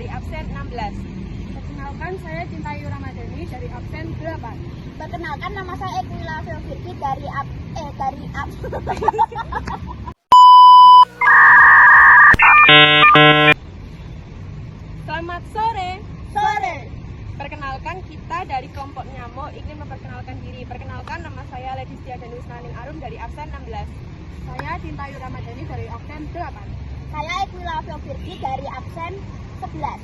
absen 16. Perkenalkan, saya Cintayu Ramadhani dari absen 8. Perkenalkan, nama saya Ekwila Firki dari Selamat sore. Sore. Perkenalkan, kita dari kelompok Nyamuk ingin memperkenalkan diri. Perkenalkan, nama saya Ledistia Danus Naning Arum dari absen 16. Saya Cintayu Ramadhani dari absen 8. Saya Ekwila Firki dari absen 11.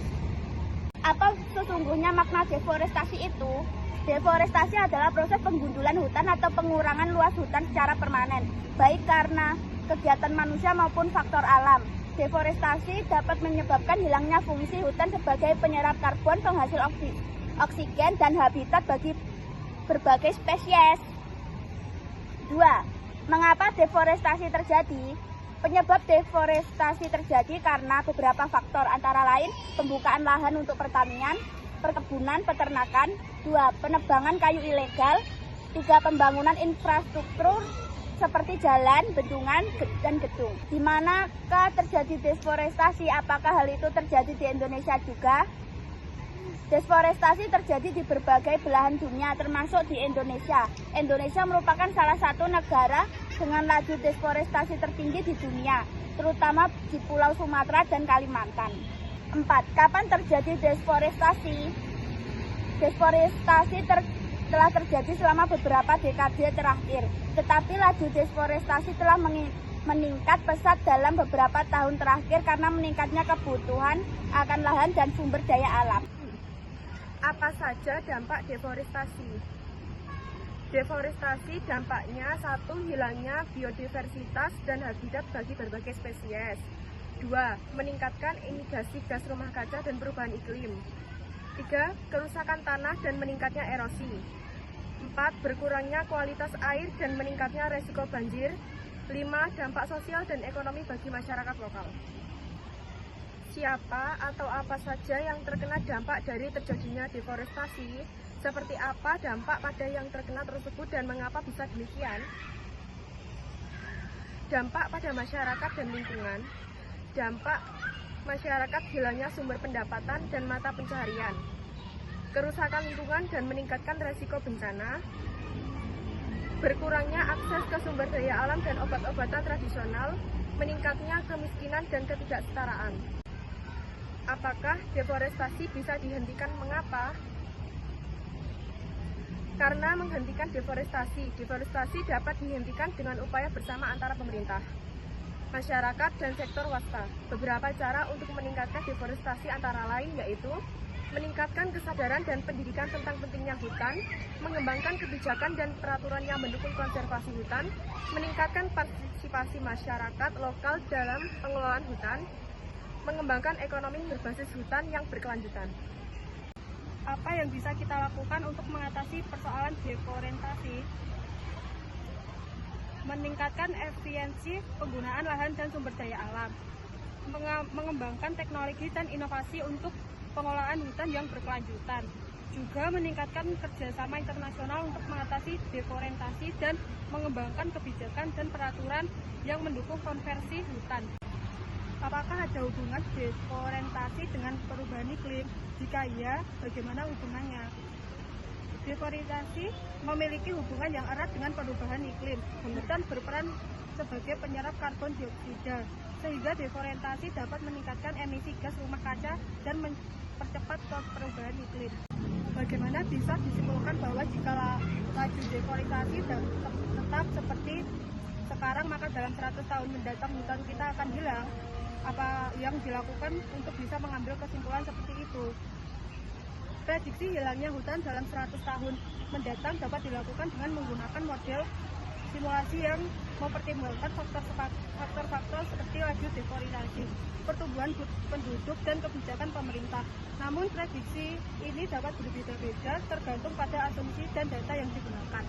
Apa sesungguhnya makna deforestasi itu? Deforestasi adalah proses penggundulan hutan atau pengurangan luas hutan secara permanen, baik karena kegiatan manusia maupun faktor alam. Deforestasi dapat menyebabkan hilangnya fungsi hutan sebagai penyerap karbon, penghasil oksigen, dan habitat bagi berbagai spesies. 2. Mengapa deforestasi terjadi? Penyebab deforestasi terjadi karena beberapa faktor, antara lain pembukaan lahan untuk pertanian, perkebunan, peternakan. 2. Penebangan kayu ilegal. 3. Pembangunan infrastruktur seperti jalan, bendungan, dan gedung. Di manakah terjadi deforestasi? Apakah hal itu terjadi di Indonesia juga? Deforestasi terjadi di berbagai belahan dunia, termasuk di Indonesia. Indonesia merupakan salah satu negara dengan laju deforestasi tertinggi di dunia, terutama di Pulau Sumatera dan Kalimantan. 4. Kapan terjadi deforestasi? Deforestasi telah terjadi selama beberapa dekade terakhir, tetapi laju deforestasi telah meningkat pesat dalam beberapa tahun terakhir karena meningkatnya kebutuhan akan lahan dan sumber daya alam. Apa saja dampak deforestasi? Deforestasi dampaknya: 1. Hilangnya biodiversitas dan habitat bagi berbagai spesies. 2. Meningkatkan emisi gas rumah kaca dan perubahan iklim. 3. Kerusakan tanah dan meningkatnya erosi. 4. Berkurangnya kualitas air dan meningkatnya resiko banjir. 5. Dampak sosial dan ekonomi bagi masyarakat lokal. Siapa atau apa saja yang terkena dampak dari terjadinya deforestasi? Seperti apa dampak pada yang terkena tersebut dan mengapa bisa demikian? Dampak pada masyarakat dan lingkungan. Dampak masyarakat: hilangnya sumber pendapatan dan mata pencaharian, kerusakan lingkungan dan meningkatkan resiko bencana, berkurangnya akses ke sumber daya alam dan obat-obatan tradisional, meningkatnya kemiskinan dan ketidaksetaraan. Apakah deforestasi bisa dihentikan? Mengapa? Karena menghentikan deforestasi dapat dihentikan dengan upaya bersama antara pemerintah, masyarakat, dan sektor swasta. Beberapa cara untuk meningkatkan deforestasi antara lain yaitu meningkatkan kesadaran dan pendidikan tentang pentingnya hutan, mengembangkan kebijakan dan peraturan yang mendukung konservasi hutan, meningkatkan partisipasi masyarakat lokal dalam pengelolaan hutan, mengembangkan ekonomi berbasis hutan yang berkelanjutan. Apa yang bisa kita lakukan untuk mengatasi persoalan deforestasi? Meningkatkan efisiensi penggunaan lahan dan sumber daya alam, mengembangkan teknologi dan inovasi untuk pengelolaan hutan yang berkelanjutan, juga meningkatkan kerjasama internasional untuk mengatasi deforestasi dan mengembangkan kebijakan dan peraturan yang mendukung konversi hutan. Apakah ada hubungan deforestasi dengan perubahan iklim? Jika iya, bagaimana hubungannya? Deforestasi memiliki hubungan yang erat dengan perubahan iklim. Hutan berperan sebagai penyerap karbon dioksida, sehingga deforestasi dapat meningkatkan emisi gas rumah kaca dan mempercepat perubahan iklim. Bagaimana bisa disimpulkan bahwa jika laju deforestasi tetap seperti sekarang, maka dalam 100 tahun mendatang hutan kita akan hilang? Apa yang dilakukan untuk bisa mengambil kesimpulan seperti itu? Prediksi hilangnya hutan dalam 100 tahun mendatang dapat dilakukan dengan menggunakan model simulasi yang mempertimbangkan faktor-faktor seperti laju deforestasi, pertumbuhan penduduk, dan kebijakan pemerintah. Namun prediksi ini dapat berbeda-beda tergantung pada asumsi dan data yang digunakan.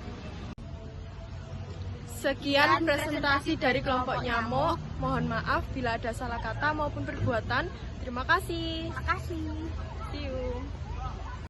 Sekian presentasi dari kelompok Nyamuk. Mohon maaf bila ada salah kata maupun perbuatan. Terima kasih. Terima kasih. See you.